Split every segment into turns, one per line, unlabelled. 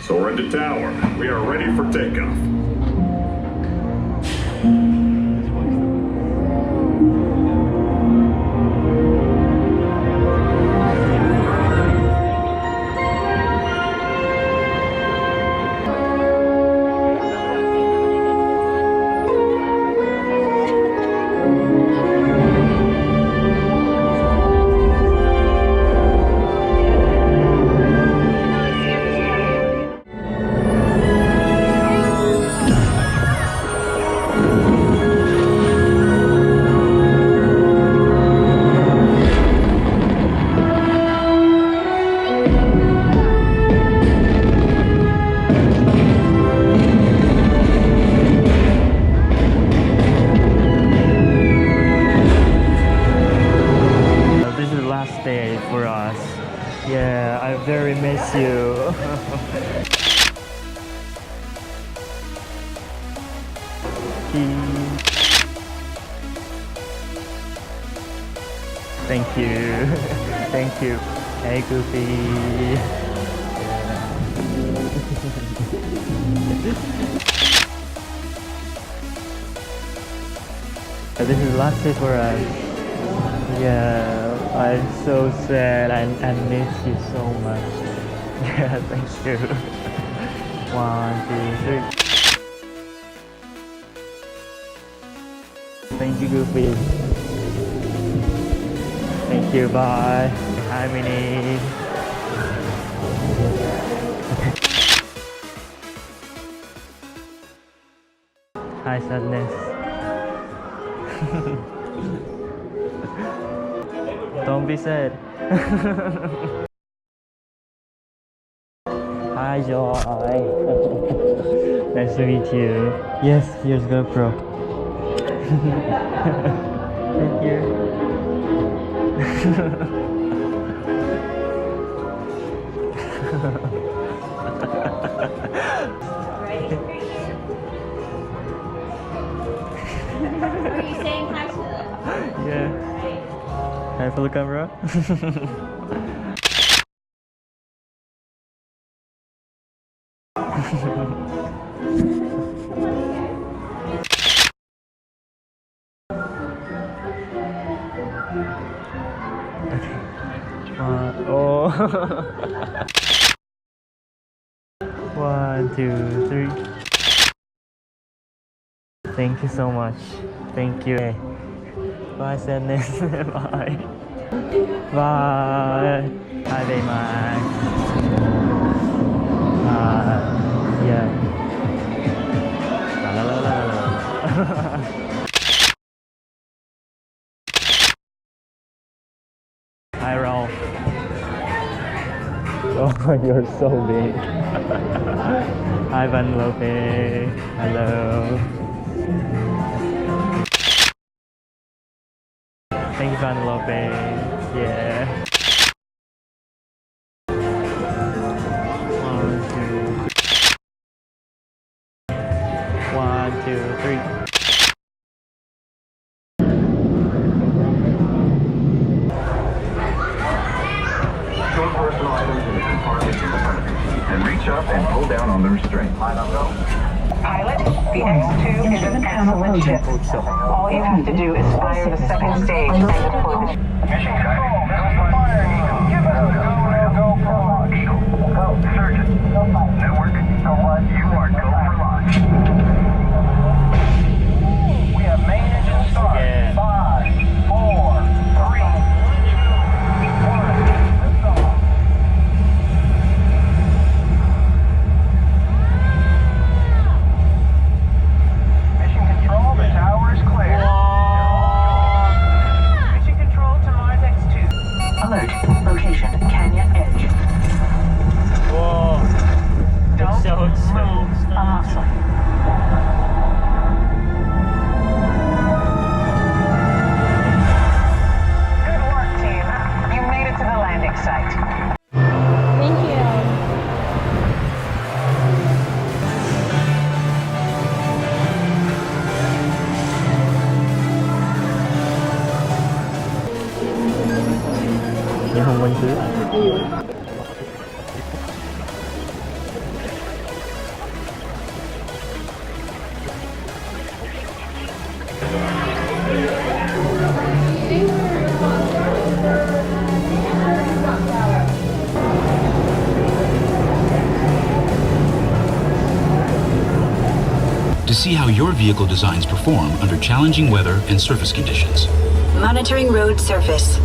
Soar into tower. We are ready for takeoff.
Day for us. Yeah, I very miss you. Thank you. Thank you. Hey, Goofy. This is the last day for us. Yeah. I'm so sad. I miss you so much. Yeah, thank you. 1, 2, 3. Thank you, Goofy. Thank you. Bye. Hi, Minnie. Hi, Sadness. Don't be sad. Hi, Joy. Nice to meet you. Yes, here's GoPro. Thank you.
Are you saying hi to them?
Yeah. Hi for the camera. Oh. 1, 2, 3. Thank you so much. Thank you. Bye, Sadness. Bye. Bye. Hi, Baymax. Yeah. La la la la la. Hi, Ralph. Oh, you're so big. Hi, Vanlope. Hello. Thank you, Vanlope. Yeah. 1, 2, 3.
Take personal items in the compartment and reach up and pull down on the restraint.
Pilot, the X2 is an excellent ship. All you have to do is fire the second stage and deploy.
Mission control, this is the Fire Eagle. Give us a go for launch. Eagle, go, Surgeon. Network, you are go for launch.
Alert. Location, Canyon Edge.
Whoa.
Don't
So
move a muscle. Good work, team. You made it to the landing site.
Thank you.
일본어 줄?
To see how your vehicle designs perform under challenging weather and surface conditions.
Monitoring road surface.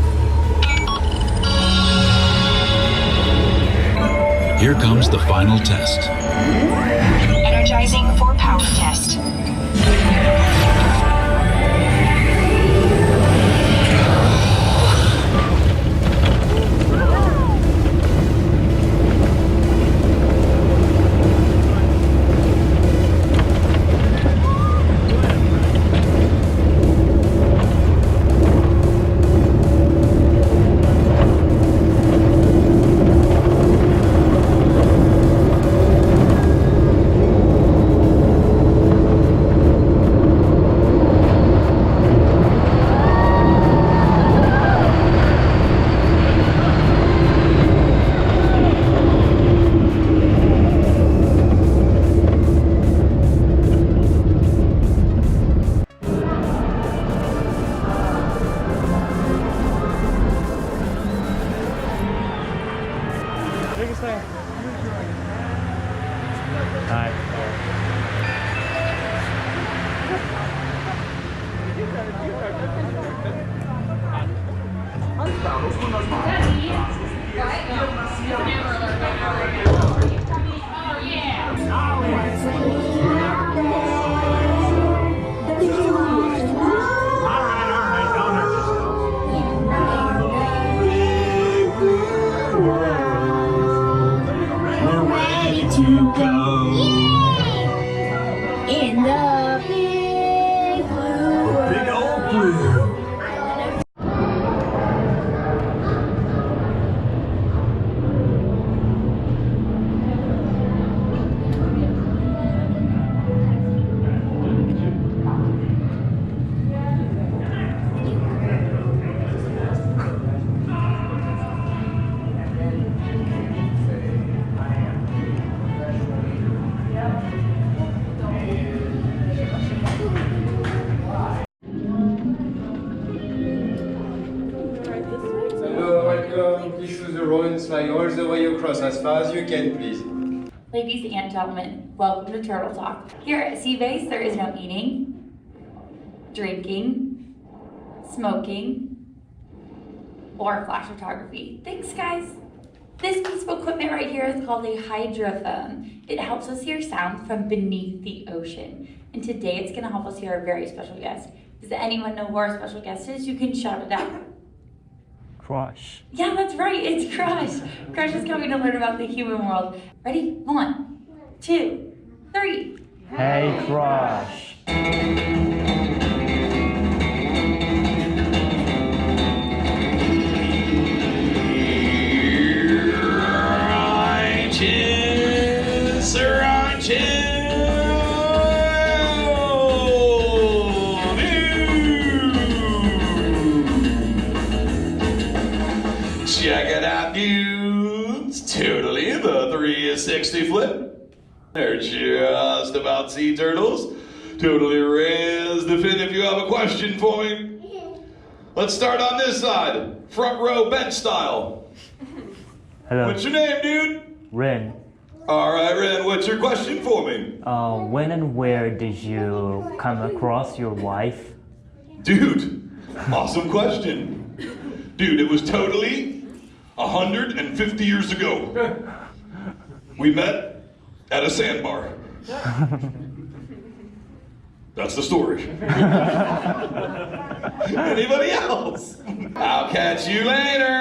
Here comes the final test.
Energizing for power test.
In the big blue world.
Big old blue.
Hello, welcome. Please choose the row and slide all the way across as far as you can, please.
Ladies and gentlemen, welcome to Turtle Talk. Here at Seabase, there is no eating, drinking, smoking, or flash photography. Thanks, guys. This piece of equipment right here is called a hydrophone. It helps us hear sound from beneath the ocean. And today it's gonna help us hear a very special guest. Does anyone know who our special guest is? You can shout it out.
Crush.
Yeah, that's right, it's Crush. Crush is coming to learn about the human world. Ready? 1, 2, 3.
Hey, Crush.
Check it out, dudes. Totally the 360 flip. They're just about sea turtles. Totally raised the fin if you have a question for me. Let's start on this side. Front row bench style.
Hello.
What's your name, dude?
Ren.
All right, Ren, what's your question for me?
When and where did you come across your wife?
Dude, awesome question. Dude, it was totally 150 years ago. We met at a sandbar. That's the story. Anybody else? I'll catch you later.